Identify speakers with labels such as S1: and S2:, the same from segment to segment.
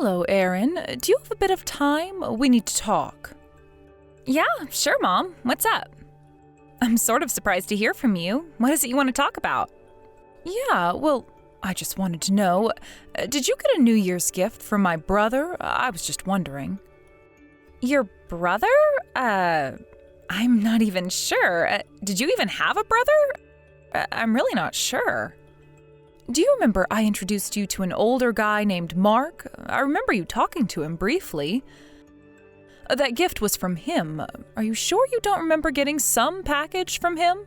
S1: Hello, Erin. Do you have a bit of time? We need to talk.
S2: Yeah, sure, Mom. What's up? I'm sort of surprised to hear from you. What is it you want to talk about?
S1: Yeah, well, I just wanted to know, did you get a New Year's gift from my brother? I was just wondering.
S2: Your brother? I'm not even sure. Did you even have a brother? I'm really not sure.
S1: Do you remember I introduced you to an older guy named Mark? I remember you talking to him briefly. That gift was from him. Are you sure you don't remember getting some package from him?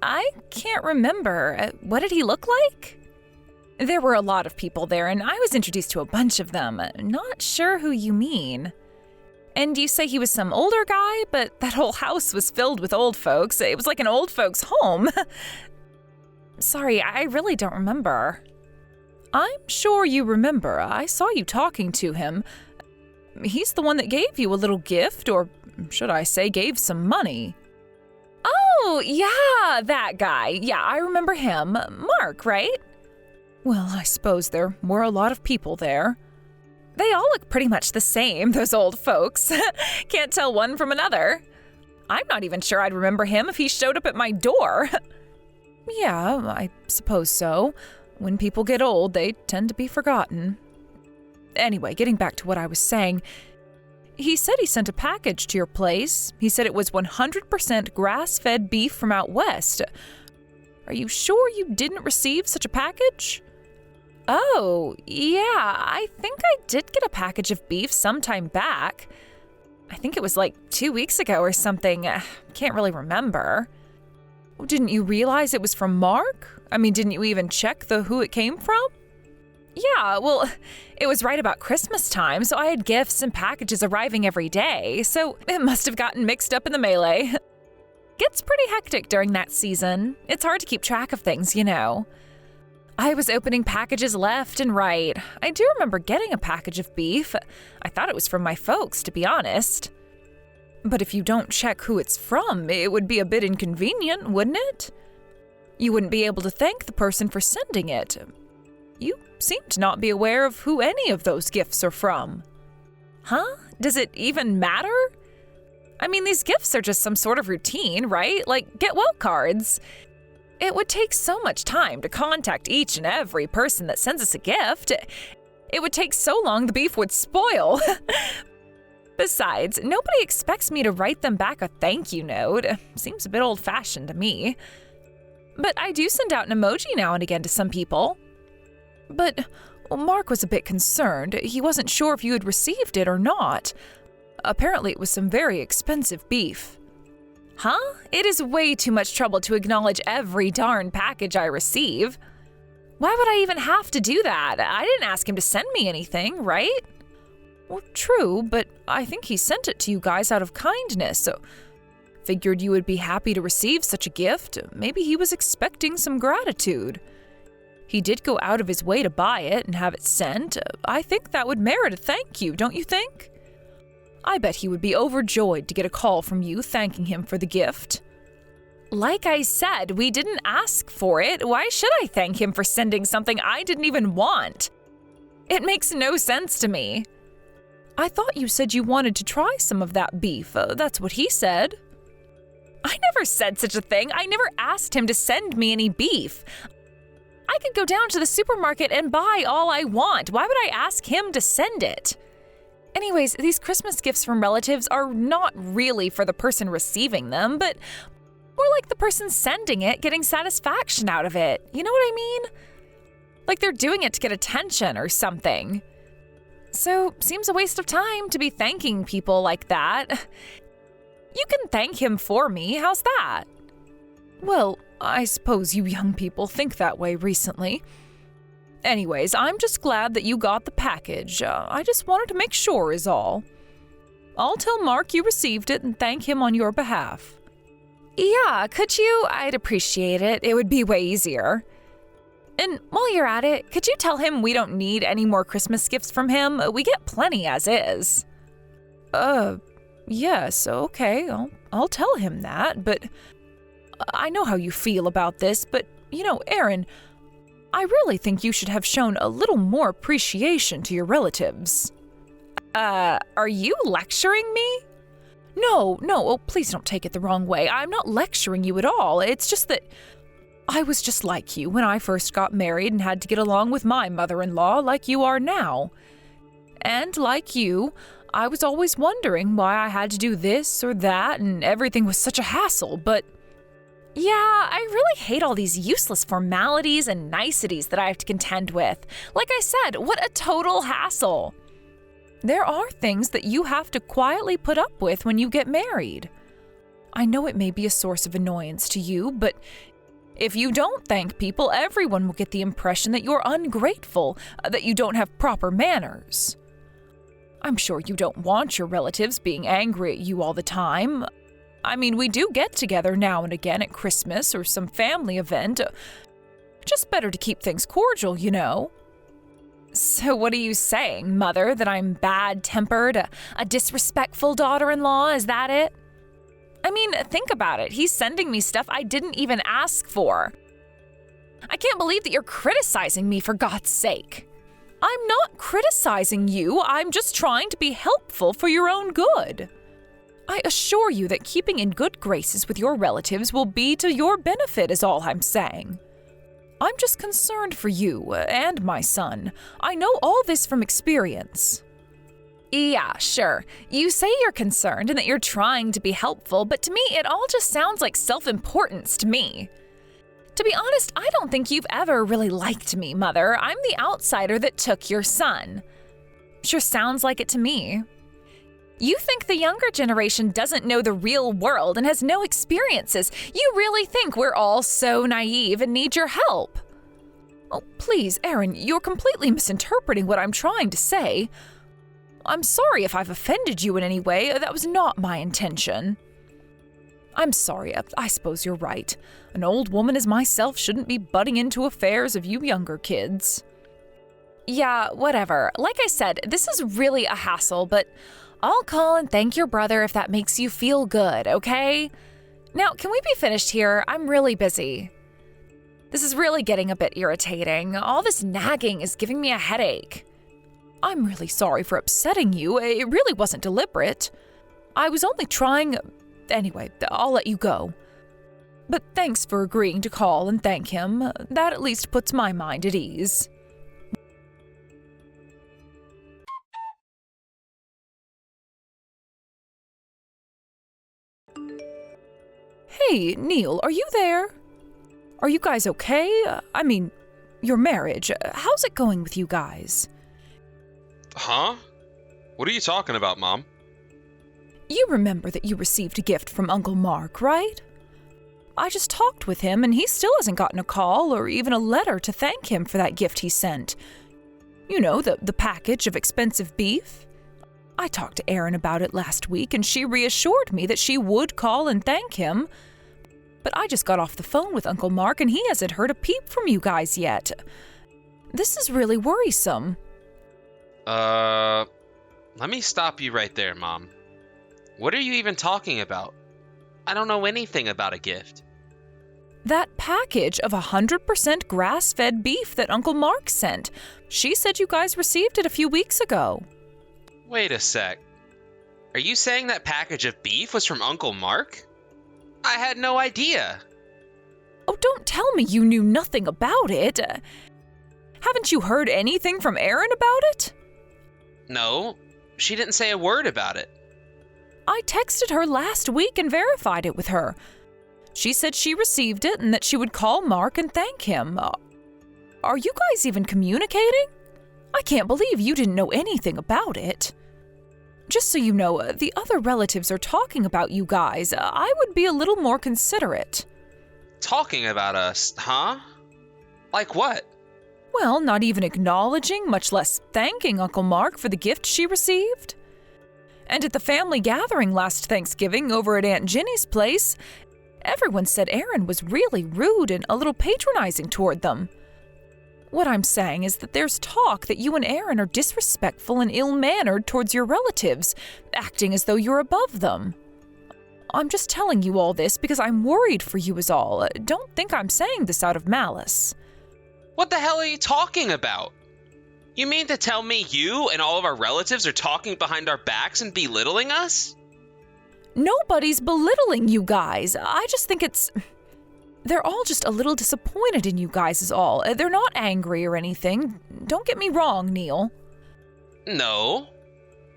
S2: I can't remember. What did he look like? There were a lot of people there, and I was introduced to a bunch of them. Not sure who you mean. And you say he was some older guy, but that whole house was filled with old folks. It was like an old folks' home. Sorry, I really don't remember.
S1: I'm sure you remember. I saw you talking to him. He's the one that gave you a little gift, or should I say gave some money.
S2: Oh, yeah, that guy. Yeah, I remember him. Mark, right?
S1: Well, I suppose there were a lot of people there.
S2: They all look pretty much the same, those old folks. Can't tell one from another. I'm not even sure I'd remember him if he showed up at my door.
S1: Yeah, I suppose so. When people get old, they tend to be forgotten. Anyway, getting back to what I was saying, he said he sent a package to your place. He said it was 100% grass-fed beef from out west. Are you sure you didn't receive such a package?
S2: Oh, yeah, I think I did get a package of beef sometime back. I think it was like 2 weeks ago or something. Can't really remember.
S1: Didn't you realize it was from Mark? I mean, didn't you even check who it came from?
S2: Yeah, well, it was right about Christmas time, so I had gifts and packages arriving every day, so it must have gotten mixed up in the melee. Gets pretty hectic during that season. It's hard to keep track of things, you know. I was opening packages left and right. I do remember getting a package of beef. I thought it was from my folks, to be honest.
S1: But if you don't check who it's from, it would be a bit inconvenient, wouldn't it? You wouldn't be able to thank the person for sending it. You seem to not be aware of who any of those gifts are from.
S2: Huh? Does it even matter? I mean, these gifts are just some sort of routine, right? Like get well cards. It would take so much time to contact each and every person that sends us a gift. It would take so long the beef would spoil. Besides, nobody expects me to write them back a thank you note. Seems a bit old-fashioned to me. But I do send out an emoji now and again to some people.
S1: But Mark was a bit concerned. He wasn't sure if you had received it or not. Apparently it was some very expensive beef.
S2: Huh? It is way too much trouble to acknowledge every darn package I receive. Why would I even have to do that? I didn't ask him to send me anything, right?
S1: Well, true, but I think he sent it to you guys out of kindness, so figured you would be happy to receive such a gift. Maybe he was expecting some gratitude. He did go out of his way to buy it and have it sent. I think that would merit a thank you, don't you think? I bet he would be overjoyed to get a call from you thanking him for the gift.
S2: Like I said, we didn't ask for it. Why should I thank him for sending something I didn't even want? It makes no sense to me.
S1: I thought you said you wanted to try some of that beef. That's what he said.
S2: I never said such a thing. I never asked him to send me any beef. I could go down to the supermarket and buy all I want. Why would I ask him to send it? Anyways, these Christmas gifts from relatives are not really for the person receiving them, but more like the person sending it getting satisfaction out of it. You know what I mean? Like they're doing it to get attention or something. So, seems a waste of time to be thanking people like that. You can thank him for me. How's that?
S1: Well, I suppose you young people think that way recently. Anyways, I'm just glad that you got the package. I just wanted to make sure is all. I'll tell Mark you received it and thank him on your behalf.
S2: Yeah, could you? I'd appreciate it. It would be way easier. And while you're at it, could you tell him we don't need any more Christmas gifts from him? We get plenty as is.
S1: Yes, okay, I'll tell him that, but I know how you feel about this, but, Erin, I really think you should have shown a little more appreciation to your relatives.
S2: Are you lecturing me?
S1: No, oh, please don't take it the wrong way. I'm not lecturing you at all. It's just that I was just like you when I first got married and had to get along with my mother-in-law like you are now. And like you, I was always wondering why I had to do this or that and everything was such a hassle, but
S2: yeah, I really hate all these useless formalities and niceties that I have to contend with. Like I said, what a total hassle.
S1: There are things that you have to quietly put up with when you get married. I know it may be a source of annoyance to you, but if you don't thank people, everyone will get the impression that you're ungrateful, that you don't have proper manners. I'm sure you don't want your relatives being angry at you all the time. I mean, we do get together now and again at Christmas or some family event. Just better to keep things cordial, you know.
S2: So what are you saying, Mother, that I'm bad-tempered, a disrespectful daughter-in-law, is that it? I mean, think about it. He's sending me stuff I didn't even ask for. I can't believe that you're criticizing me, for God's sake.
S1: I'm not criticizing you. I'm just trying to be helpful for your own good. I assure you that keeping in good graces with your relatives will be to your benefit is all I'm saying. I'm just concerned for you and my son. I know all this from experience.
S2: Yeah, sure. You say you're concerned and that you're trying to be helpful, but to me, it all just sounds like self-importance to me. To be honest, I don't think you've ever really liked me, Mother. I'm the outsider that took your son. Sure sounds like it to me. You think the younger generation doesn't know the real world and has no experiences. You really think we're all so naive and need your help.
S1: Oh, please, Erin, you're completely misinterpreting what I'm trying to say. I'm sorry if I've offended you in any way. That was not my intention. I'm sorry. I suppose you're right. An old woman as myself shouldn't be butting into affairs of you younger kids.
S2: Yeah, whatever. Like I said, this is really a hassle, but I'll call and thank your brother if that makes you feel good, okay? Now, can we be finished here? I'm really busy. This is really getting a bit irritating. All this nagging is giving me a headache.
S1: I'm really sorry for upsetting you. It really wasn't deliberate. I was only trying. Anyway, I'll let you go. But thanks for agreeing to call and thank him. That at least puts my mind at ease. Hey, Neil, are you there? Are you guys okay? I mean, your marriage. How's it going with you guys?
S3: Huh? What are you talking about, Mom?
S1: You remember that you received a gift from Uncle Mark, right? I just talked with him, and he still hasn't gotten a call or even a letter to thank him for that gift he sent. You know, the package of expensive beef. I talked to Erin about it last week, and she reassured me that she would call and thank him. But I just got off the phone with Uncle Mark, and he hasn't heard a peep from you guys yet. This is really worrisome.
S3: Let me stop you right there, Mom. What are you even talking about? I don't know anything about a gift.
S1: That package of 100% grass-fed beef that Uncle Mark sent. She said you guys received it a few weeks ago.
S3: Wait a sec. Are you saying that package of beef was from Uncle Mark? I had no idea.
S1: Oh, don't tell me you knew nothing about it. Haven't you heard anything from Erin about it?
S3: No, she didn't say a word about it.
S1: I texted her last week and verified it with her. She said she received it and that she would call Mark and thank him. Are you guys even communicating? I can't believe you didn't know anything about it. Just so you know, the other relatives are talking about you guys. I would be a little more considerate.
S3: Talking about us, huh? Like what?
S1: Well, not even acknowledging, much less thanking Uncle Mark for the gift she received. And at the family gathering last Thanksgiving over at Aunt Ginny's place, everyone said Erin was really rude and a little patronizing toward them. What I'm saying is that there's talk that you and Erin are disrespectful and ill-mannered towards your relatives, acting as though you're above them. I'm just telling you all this because I'm worried for you is all. Don't think I'm saying this out of malice.
S3: What the hell are you talking about? You mean to tell me you and all of our relatives are talking behind our backs and belittling us?
S1: Nobody's belittling you guys. I just think they're all just a little disappointed in you guys is all. They're not angry or anything. Don't get me wrong, Neil.
S3: No.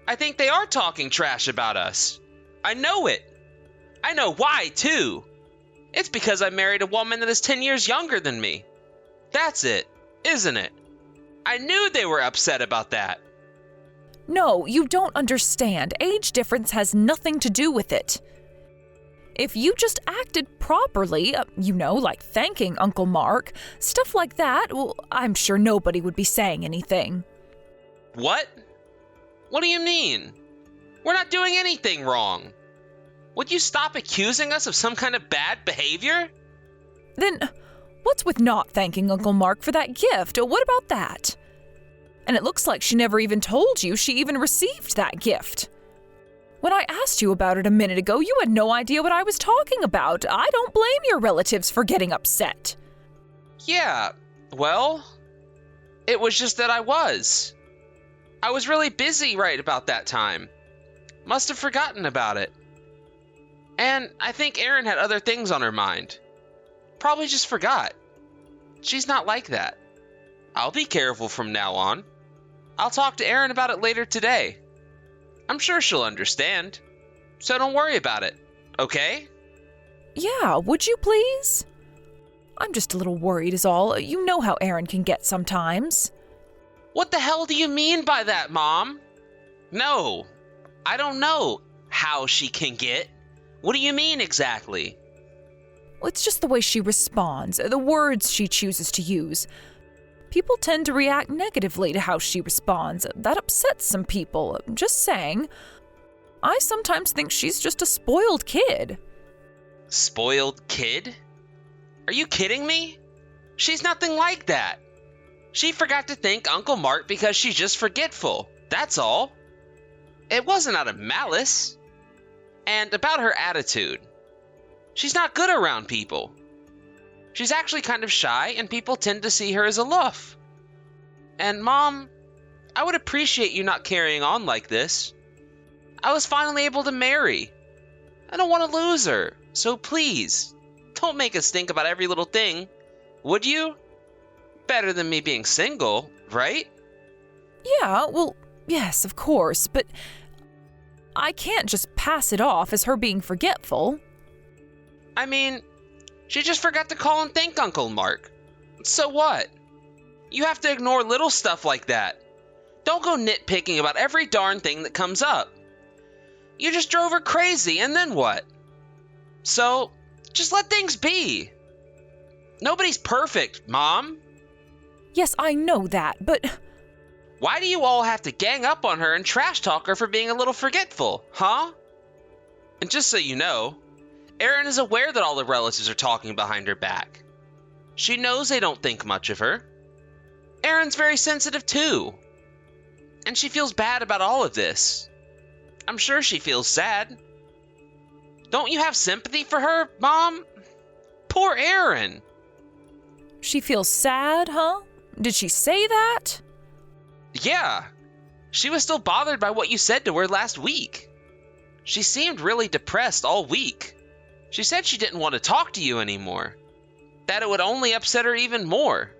S3: I think they are talking trash about us. I know it. I know why, too. It's because I married a woman that is 10 years younger than me. That's it, isn't it? I knew they were upset about that.
S1: No, you don't understand. Age difference has nothing to do with it. If you just acted properly, like thanking Uncle Mark, stuff like that, well, I'm sure nobody would be saying anything.
S3: What? What do you mean? We're not doing anything wrong. Would you stop accusing us of some kind of bad behavior?
S1: Then, what's with not thanking Uncle Mark for that gift? What about that? And it looks like she never even told you she even received that gift. When I asked you about it a minute ago, you had no idea what I was talking about. I don't blame your relatives for getting upset.
S3: Yeah, well, it was just that I was really busy right about that time. Must have forgotten about it. And I think Erin had other things on her mind. Probably just forgot. She's not like that. I'll be careful from now on. I'll talk to Erin about it later today. I'm sure she'll understand. So don't worry about it, okay?
S1: Yeah, would you please? I'm just a little worried is all. You know how Erin can get sometimes.
S3: What the hell do you mean by that, Mom? No, I don't know how she can get. What do you mean exactly?
S1: Well, it's just the way she responds, the words she chooses to use. People tend to react negatively to how she responds. That upsets some people. Just saying. I sometimes think she's just a spoiled kid.
S3: Spoiled kid? Are you kidding me? She's nothing like that. She forgot to thank Uncle Mark because she's just forgetful. That's all. It wasn't out of malice. And about her attitude. She's not good around people. She's actually kind of shy, and people tend to see her as aloof. And Mom, I would appreciate you not carrying on like this. I was finally able to marry. I don't want to lose her, so please, don't make us think about every little thing, would you? Better than me being single, right?
S1: Yeah, well, yes, of course, but I can't just pass it off as her being forgetful.
S3: I mean, she just forgot to call and thank Uncle Mark. So what? You have to ignore little stuff like that. Don't go nitpicking about every darn thing that comes up. You just drove her crazy, and then what? So, just let things be. Nobody's perfect, Mom.
S1: Yes, I know that, but...
S3: Why do you all have to gang up on her and trash talk her for being a little forgetful, huh? And just so you know, Erin is aware that all the relatives are talking behind her back. She knows they don't think much of her. Erin's very sensitive too. And she feels bad about all of this. I'm sure she feels sad. Don't you have sympathy for her, Mom? Poor Erin.
S1: She feels sad, huh? Did she say that?
S3: Yeah. She was still bothered by what you said to her last week. She seemed really depressed all week. She said she didn't want to talk to you anymore. That it would only upset her even more.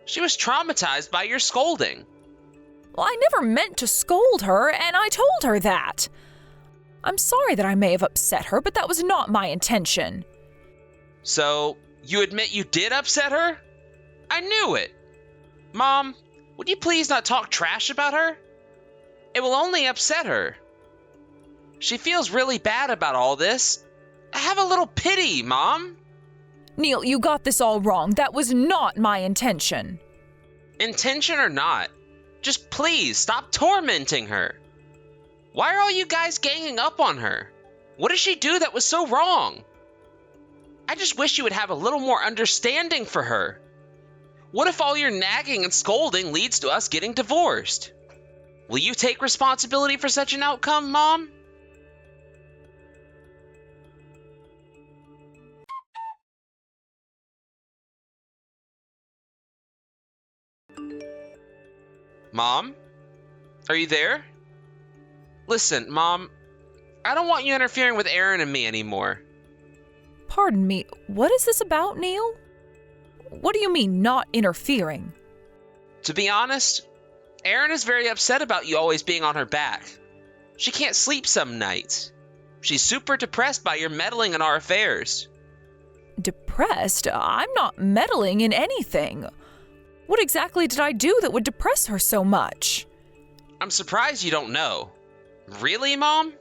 S3: She was traumatized by your scolding.
S1: Well, I never meant to scold her, and I told her that. I'm sorry that I may have upset her, but that was not my intention.
S3: So, you admit you did upset her? I knew it. Mom, would you please not talk trash about her? It will only upset her. She feels really bad about all this. Have a little pity, Mom.
S1: Neil, you got this all wrong. That was not my intention.
S3: Intention or not, just please stop tormenting her. Why are all you guys ganging up on her? What did she do that was so wrong? I just wish you would have a little more understanding for her. What if all your nagging and scolding leads to us getting divorced? Will you take responsibility for such an outcome, Mom? Mom? Are you there? Listen, Mom, I don't want you interfering with Aaron and me anymore.
S1: Pardon me, what is this about, Neil? What do you mean, not interfering?
S3: To be honest, Erin is very upset about you always being on her back. She can't sleep some nights. She's super depressed by your meddling in our affairs.
S1: Depressed? I'm not meddling in anything. What exactly did I do that would depress her so much?
S3: I'm surprised you don't know. Really, Mom?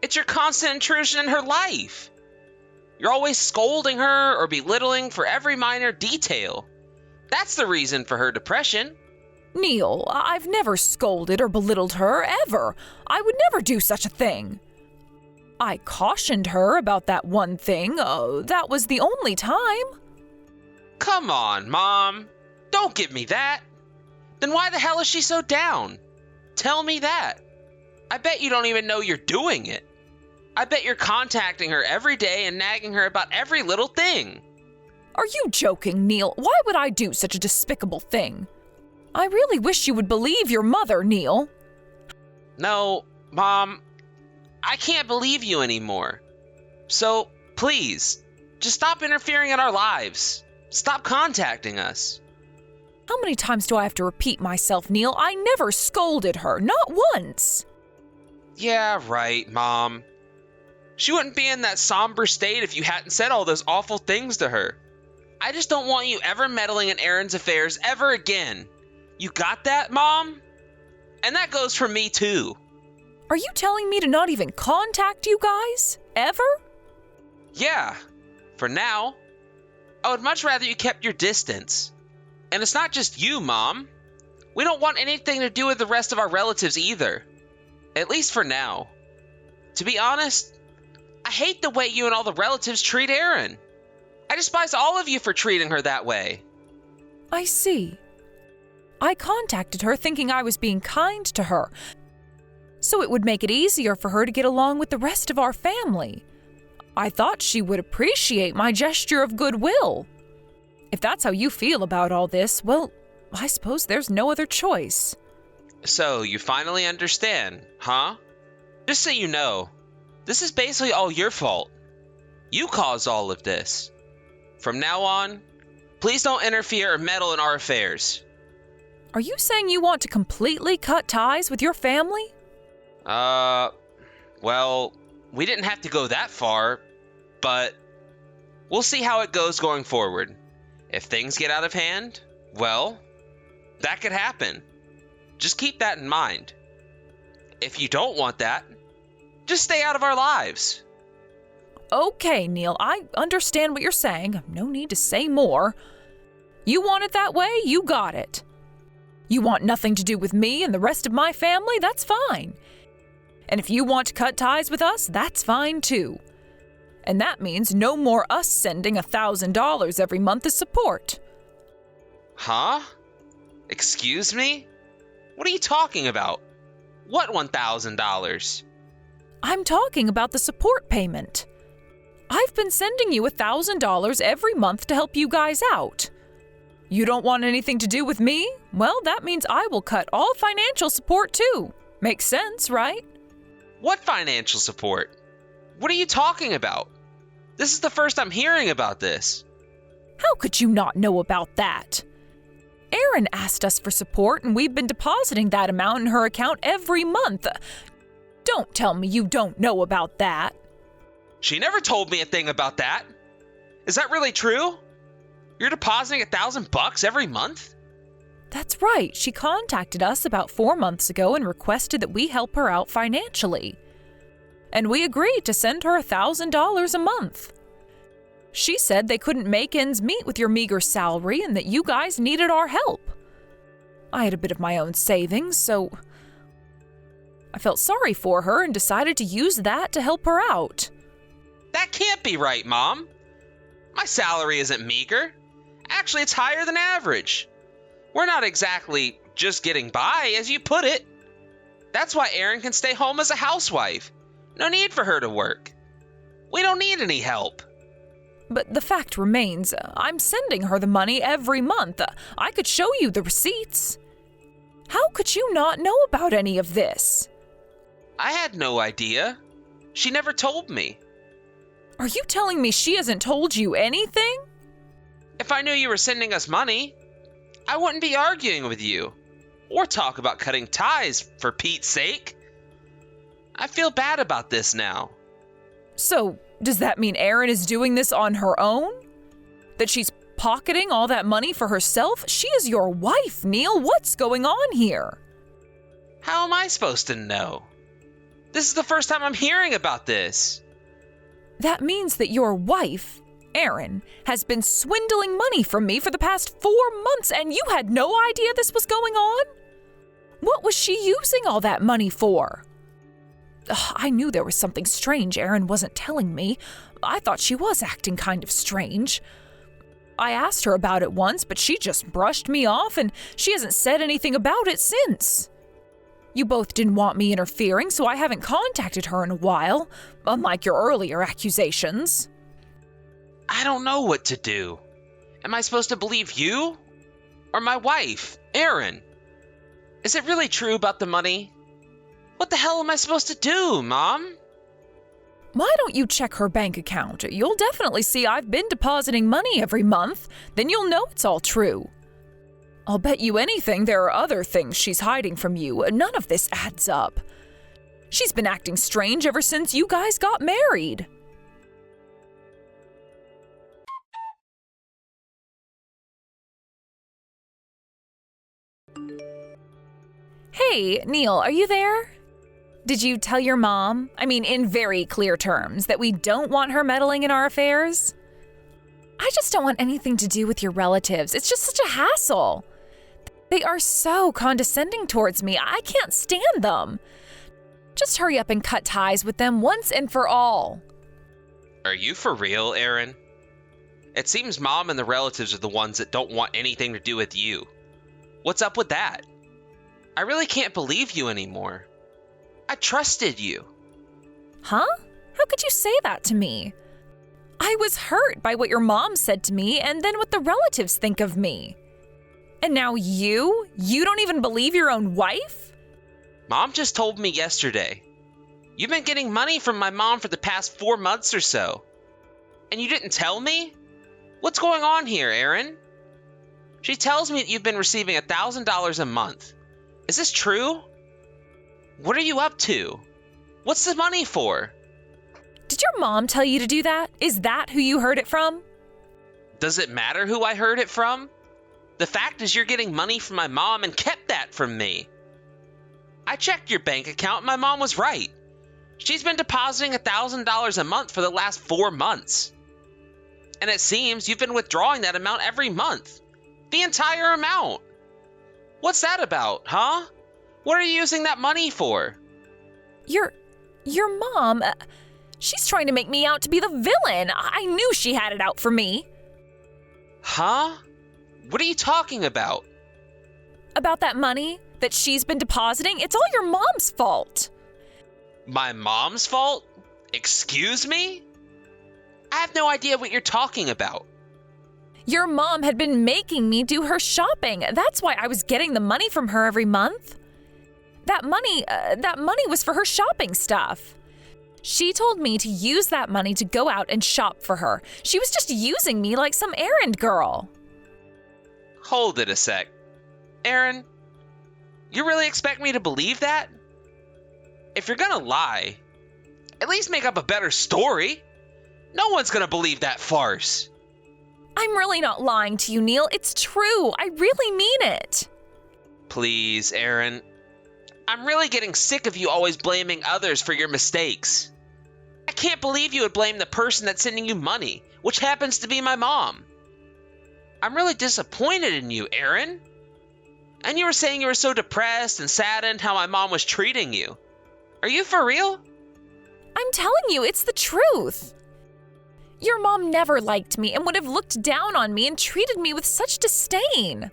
S3: It's your constant intrusion in her life. You're always scolding her or belittling for every minor detail. That's the reason for her depression.
S1: Neil, I've never scolded or belittled her, ever. I would never do such a thing. I cautioned her about that one thing. That was the only time.
S3: Come on, Mom. Don't give me that. Then why the hell is she so down? Tell me that. I bet you don't even know you're doing it. I bet you're contacting her every day and nagging her about every little thing.
S1: Are you joking, Neil? Why would I do such a despicable thing? I really wish you would believe your mother, Neil.
S3: No, Mom, I can't believe you anymore. So, please, just stop interfering in our lives. Stop contacting us.
S1: How many times do I have to repeat myself, Neil? I never scolded her, not once.
S3: Yeah, right, Mom. She wouldn't be in that somber state if you hadn't said all those awful things to her. I just don't want you ever meddling in Erin's affairs ever again. You got that, Mom? And that goes for me, too.
S1: Are you telling me to not even contact you guys? Ever?
S3: Yeah, for now. I would much rather you kept your distance. And it's not just you, Mom. We don't want anything to do with the rest of our relatives either. At least for now. To be honest, I hate the way you and all the relatives treat Erin. I despise all of you for treating her that way.
S1: I see. I contacted her thinking I was being kind to her, so it would make it easier for her to get along with the rest of our family. I thought she would appreciate my gesture of goodwill. If that's how you feel about all this, well, I suppose there's no other choice.
S3: So, you finally understand, huh? Just so you know, this is basically all your fault. You caused all of this. From now on, please don't interfere or meddle in our affairs.
S1: Are you saying you want to completely cut ties with your family?
S3: Well, we didn't have to go that far, but we'll see how it goes going forward. If things get out of hand, well, that could happen. Just keep that in mind. If you don't want that, just stay out of our lives.
S1: Okay, Neil, I understand what you're saying. No need to say more. You want it that way, you got it. You want nothing to do with me and the rest of my family, that's fine. And if you want to cut ties with us, that's fine too. And that means no more us sending $1,000 every month as support.
S3: Huh? Excuse me? What are you talking about? What $1,000?
S1: I'm talking about the support payment. I've been sending you $1,000 every month to help you guys out. You don't want anything to do with me? Well, that means I will cut all financial support too. Makes sense, right?
S3: What financial support? What are you talking about? This is the first I'm hearing about this.
S1: How could you not know about that? Erin asked us for support and we've been depositing that amount in her account every month. Don't tell me you don't know about that.
S3: She never told me a thing about that. Is that really true? You're depositing $1,000 every month?
S1: That's right. She contacted us about 4 months ago and requested that we help her out financially. And we agreed to send her $1,000 a month. She said they couldn't make ends meet with your meager salary and that you guys needed our help. I had a bit of my own savings, so I felt sorry for her and decided to use that to help her out.
S3: That can't be right, Mom. My salary isn't meager. Actually, it's higher than average. We're not exactly just getting by, as you put it. That's why Erin can stay home as a housewife. No need for her to work. We don't need any help.
S1: But the fact remains, I'm sending her the money every month. I could show you the receipts. How could you not know about any of this?
S3: I had no idea. She never told me.
S1: Are you telling me she hasn't told you anything?
S3: If I knew you were sending us money, I wouldn't be arguing with you or talk about cutting ties for Pete's sake. I feel bad about this now.
S1: So, does that mean Erin is doing this on her own? That she's pocketing all that money for herself? She is your wife, Neil. What's going on here?
S3: How am I supposed to know? This is the first time I'm hearing about this.
S1: That means that your wife, Erin, has been swindling money from me for the past 4 months, and you had no idea this was going on? What was she using all that money for? Ugh, I knew there was something strange Erin wasn't telling me. I thought she was acting kind of strange. I asked her about it once, but she just brushed me off, and she hasn't said anything about it since. You both didn't want me interfering, so I haven't contacted her in a while, unlike your earlier accusations.
S3: I don't know what to do. Am I supposed to believe you? Or my wife, Erin? Is it really true about the money? What the hell am I supposed to do, Mom?
S1: Why don't you check her bank account? You'll definitely see I've been depositing money every month. Then you'll know it's all true. I'll bet you anything there are other things she's hiding from you. None of this adds up. She's been acting strange ever since you guys got married. Hey, Neil, are you there? Did you tell your mom, in very clear terms, that we don't want her meddling in our affairs? I just don't want anything to do with your relatives. It's just such a hassle. They are so condescending towards me. I can't stand them. Just hurry up and cut ties with them once and for all.
S3: Are you for real, Erin? It seems Mom and the relatives are the ones that don't want anything to do with you. What's up with that? I really can't believe you anymore. I trusted you.
S1: Huh? How could you say that to me? I was hurt by what your mom said to me and then what the relatives think of me. And now you don't even believe your own wife?
S3: Mom just told me yesterday. You've been getting money from my mom for the past 4 months or so. And you didn't tell me? What's going on here, Erin? She tells me that you've been receiving $1,000 a month. Is this true? What are you up to? What's the money for?
S1: Did your mom tell you to do that? Is that who you heard it from?
S3: Does it matter who I heard it from? The fact is you're getting money from my mom and kept that from me. I checked your bank account and my mom was right. She's been depositing $1,000 a month for the last 4 months. And it seems you've been withdrawing that amount every month. The entire amount. What's that about, huh? What are you using that money for?
S1: Your mom, she's trying to make me out to be the villain. I knew she had it out for me.
S3: Huh? What are you talking about?
S1: About that money that she's been depositing? It's all your mom's fault.
S3: My mom's fault? Excuse me? I have no idea what you're talking about.
S1: Your mom had been making me do her shopping. That's why I was getting the money from her every month. That money was for her shopping stuff. She told me to use that money to go out and shop for her. She was just using me like some errand girl.
S3: Hold it a sec. Erin, you really expect me to believe that? If you're gonna lie, at least make up a better story. No one's gonna believe that farce.
S1: I'm really not lying to you, Neil. It's true. I really mean it.
S3: Please, Erin. I'm really getting sick of you always blaming others for your mistakes. I can't believe you would blame the person that's sending you money, which happens to be my mom. I'm really disappointed in you, Erin. And you were saying you were so depressed and saddened how my mom was treating you. Are you for real?
S1: I'm telling you, it's the truth. Your mom never liked me and would have looked down on me and treated me with such disdain.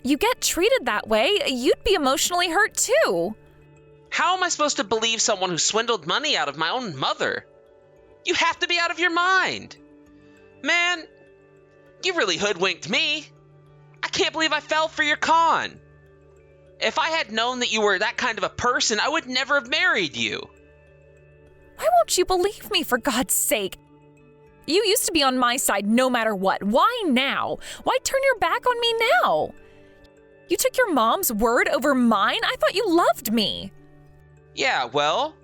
S1: You get treated that way, you'd be emotionally hurt too.
S3: How am I supposed to believe someone who swindled money out of my own mother? You have to be out of your mind. Man, you really hoodwinked me. I can't believe I fell for your con. If I had known that you were that kind of a person, I would never have married you.
S2: Why won't you believe me, for God's sake? You used to be on my side no matter what. Why now? Why turn your back on me now? You took your mom's word over mine? I thought you loved me.
S3: Yeah, well,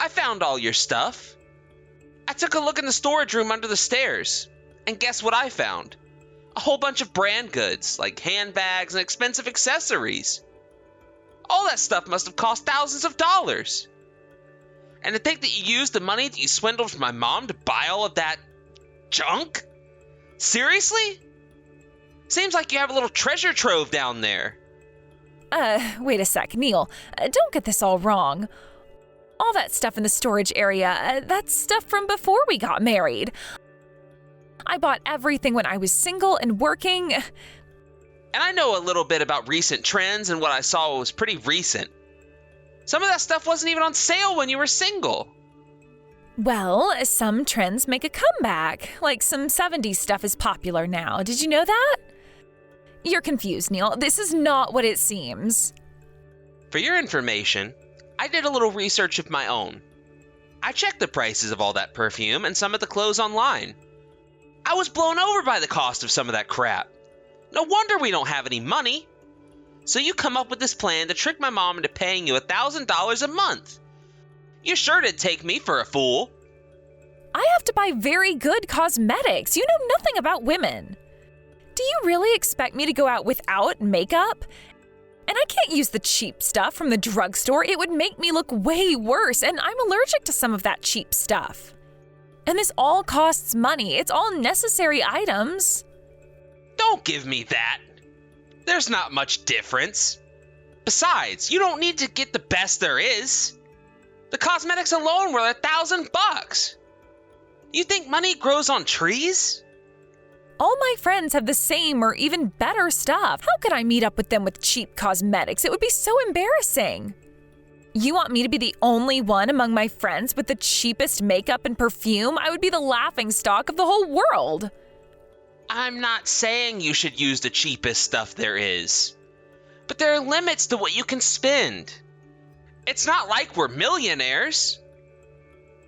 S3: I found all your stuff. I took a look in the storage room under the stairs, and guess what I found? A whole bunch of brand goods, like handbags and expensive accessories. All that stuff must have cost thousands of dollars. And to think that you used the money that you swindled from my mom to buy all of that junk? Seriously? Seems like you have a little treasure trove down there.
S2: Wait a sec, Neil. Don't get this all wrong. All that stuff in the storage area, that's stuff from before we got married. I bought everything when I was single and working.
S3: And I know a little bit about recent trends, and what I saw was pretty recent. Some of that stuff wasn't even on sale when you were single.
S2: Well, some trends make a comeback, like some 70s stuff is popular now. Did you know that? You're confused, Neil. This is not what it seems.
S3: For your information, I did a little research of my own. I checked the prices of all that perfume and some of the clothes online. I was blown over by the cost of some of that crap. No wonder we don't have any money. So you come up with this plan to trick my mom into paying you $1,000 a month. You sure did take me for a fool.
S2: I have to buy very good cosmetics. You know nothing about women. Do you really expect me to go out without makeup? And I can't use the cheap stuff from the drugstore. It would make me look way worse, and I'm allergic to some of that cheap stuff. And this all costs money. It's all necessary items.
S3: Don't give me that. There's not much difference. Besides, you don't need to get the best there is. The cosmetics alone were $1,000. You think money grows on trees?
S2: All my friends have the same or even better stuff. How could I meet up with them with cheap cosmetics? It would be so embarrassing. You want me to be the only one among my friends with the cheapest makeup and perfume? I would be the laughingstock of the whole world.
S3: I'm not saying you should use the cheapest stuff there is. But there are limits to what you can spend. It's not like we're millionaires.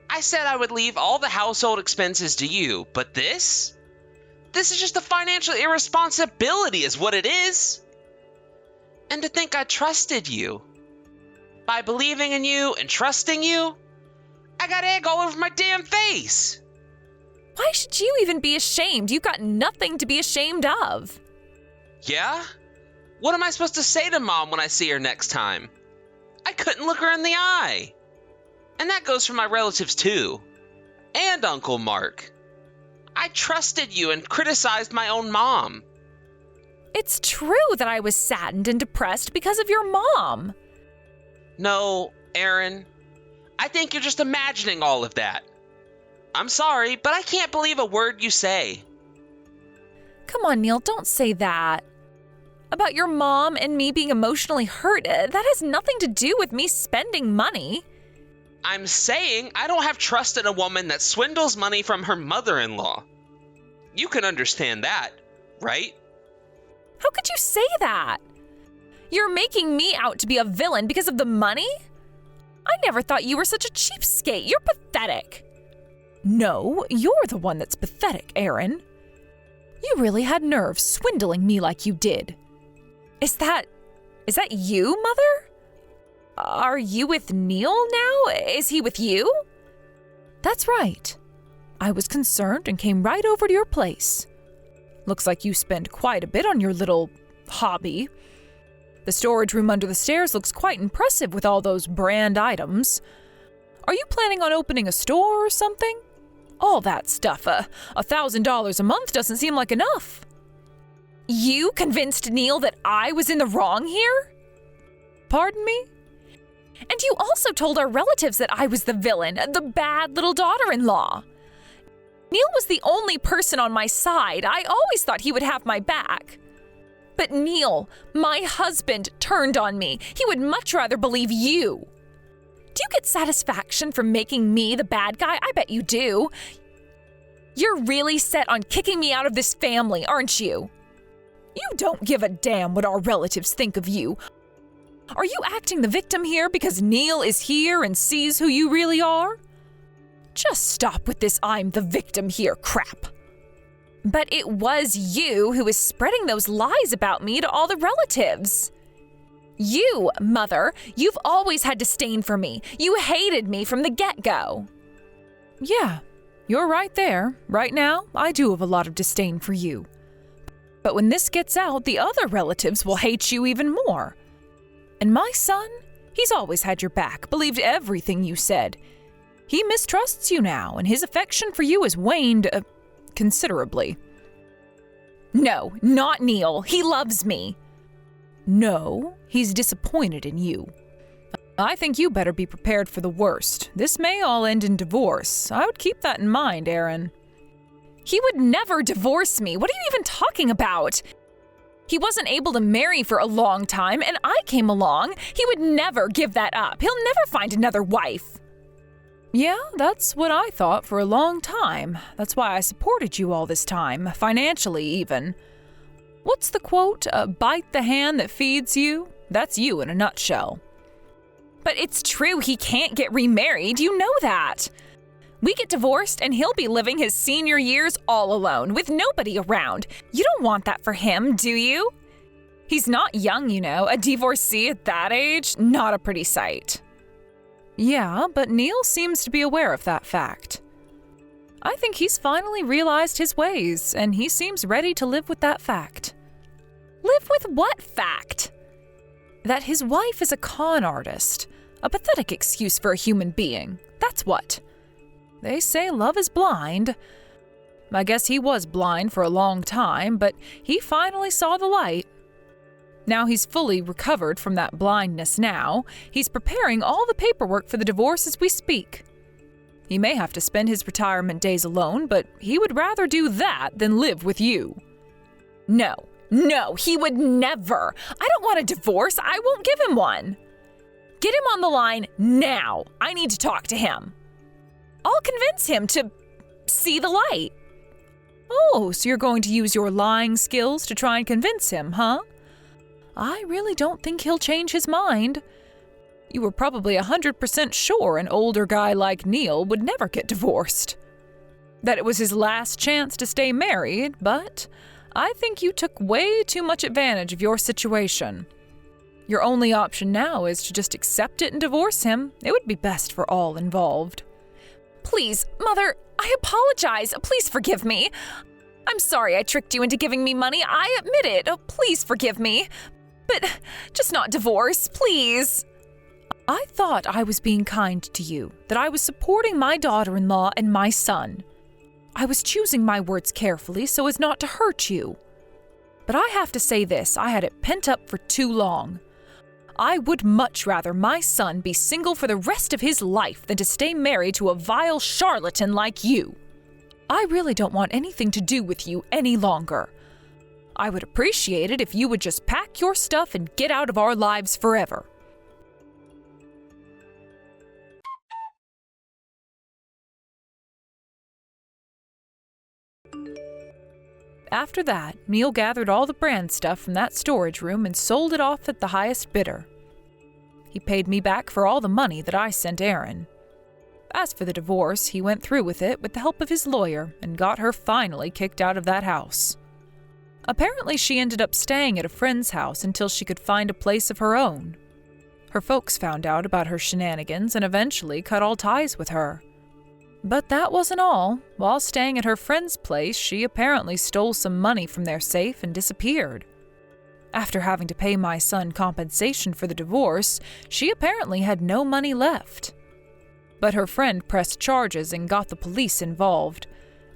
S3: I said I would leave all the household expenses to you, but this is just a financial irresponsibility is what it is. And to think I trusted you. By believing in you and trusting you, I got egg all over my damn face.
S2: Why should you even be ashamed? You've got nothing to be ashamed of.
S3: Yeah? What am I supposed to say to Mom when I see her next time? I couldn't look her in the eye. And that goes for my relatives too. And Uncle Mark. I trusted you and criticized my own mom.
S2: It's true that I was saddened and depressed because of your mom.
S3: No, Aaron. I think you're just imagining all of that. I'm sorry, but I can't believe a word you say.
S2: Come on, Neil, don't say that. About your mom and me being emotionally hurt, that has nothing to do with me spending money.
S3: I'm saying I don't have trust in a woman that swindles money from her mother-in-law. You can understand that, right?
S2: How could you say that? You're making me out to be a villain because of the money? I never thought you were such a cheapskate. You're pathetic. No, you're the one that's pathetic, Aaron. You really had nerve swindling me like you did. Is that you, Mother? Are you with Neil now? Is he with you? That's right. I was concerned and came right over to your place. Looks like you spend quite a bit on your little hobby. The storage room under the stairs looks quite impressive with all those brand items. Are you planning on opening a store or something? All that stuff, $1,000 a month doesn't seem like enough. You convinced Neil that I was in the wrong here? Pardon me? And you also told our relatives that I was the villain, the bad little daughter-in-law. Neil was the only person on my side. I always thought he would have my back. But Neil, my husband, turned on me. He would much rather believe you. Do you get satisfaction from making me the bad guy? I bet you do. You're really set on kicking me out of this family, aren't you? You don't give a damn what our relatives think of you.
S1: Are you acting the victim here because Neil is here and sees who you really are? Just stop with this I'm the victim here crap.
S2: But it was you who was spreading those lies about me to all the relatives. You, Mother, you've always had disdain for me. You hated me from the get-go.
S1: Yeah, you're right there. Right now, I do have a lot of disdain for you. But when this gets out, the other relatives will hate you even more. And my son, he's always had your back, believed everything you said. He mistrusts you now, and his affection for you has waned considerably.
S2: No, not Neil. He loves me.
S1: No, he's disappointed in you. I think you better be prepared for the worst. This may all end in divorce. I would keep that in mind, Aaron.
S2: He would never divorce me. What are you even talking about? He wasn't able to marry for a long time, and I came along. He would never give that up. He'll never find another wife.
S1: Yeah, that's what I thought for a long time. That's why I supported you all this time, financially even. What's the quote? Bite the hand that feeds you? That's you in a nutshell.
S2: But it's true, he can't get remarried. You know that. We get divorced and he'll be living his senior years all alone, with nobody around. You don't want that for him, do you? He's not young, you know. A divorcee at that age, not a pretty sight.
S1: Yeah, but Neil seems to be aware of that fact. I think he's finally realized his ways, and he seems ready to live with that fact.
S2: Live with what fact?
S1: That his wife is a con artist. A pathetic excuse for a human being. That's what. They say love is blind. I guess he was blind for a long time, but he finally saw the light. Now he's fully recovered from that blindness now. He's preparing all the paperwork for the divorce as we speak. He may have to spend his retirement days alone, but he would rather do that than live with you.
S2: No, he would never. I don't want a divorce. I won't give him one. Get him on the line now. I need to talk to him. I'll convince him to see the light.
S1: Oh, so you're going to use your lying skills to try and convince him, huh? I really don't think he'll change his mind. You were probably 100% sure an older guy like Neil would never get divorced. That it was his last chance to stay married, but I think you took way too much advantage of your situation. Your only option now is to just accept it and divorce him. It would be best for all involved.
S2: Please, Mother, I apologize. Please forgive me. I'm sorry I tricked you into giving me money. I admit it. Please forgive me. But just not divorce, please.
S1: I thought I was being kind to you, that I was supporting my daughter-in-law and my son. I was choosing my words carefully so as not to hurt you. But I have to say this, I had it pent up for too long. I would much rather my son be single for the rest of his life than to stay married to a vile charlatan like you. I really don't want anything to do with you any longer. I would appreciate it if you would just pack your stuff and get out of our lives forever. After that, Neil gathered all the brand stuff from that storage room and sold it off at the highest bidder. He paid me back for all the money that I sent Aaron. As for the divorce, he went through with it with the help of his lawyer and got her finally kicked out of that house. Apparently, she ended up staying at a friend's house until she could find a place of her own. Her folks found out about her shenanigans and eventually cut all ties with her. But that wasn't all. While staying at her friend's place, she apparently stole some money from their safe and disappeared. After having to pay my son compensation for the divorce, she apparently had no money left. But her friend pressed charges and got the police involved.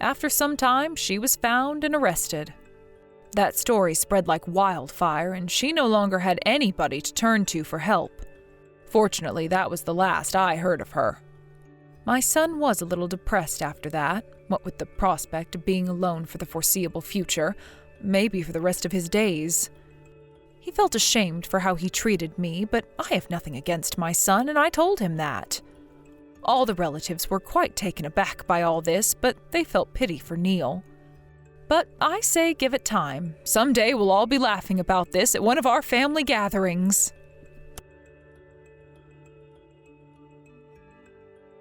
S1: After some time, she was found and arrested. That story spread like wildfire, and she no longer had anybody to turn to for help. Fortunately, that was the last I heard of her. My son was a little depressed after that, what with the prospect of being alone for the foreseeable future, maybe for the rest of his days. He felt ashamed for how he treated me, but I have nothing against my son, and I told him that. All the relatives were quite taken aback by all this, but they felt pity for Neil. But I say give it time. Someday we'll all be laughing about this at one of our family gatherings.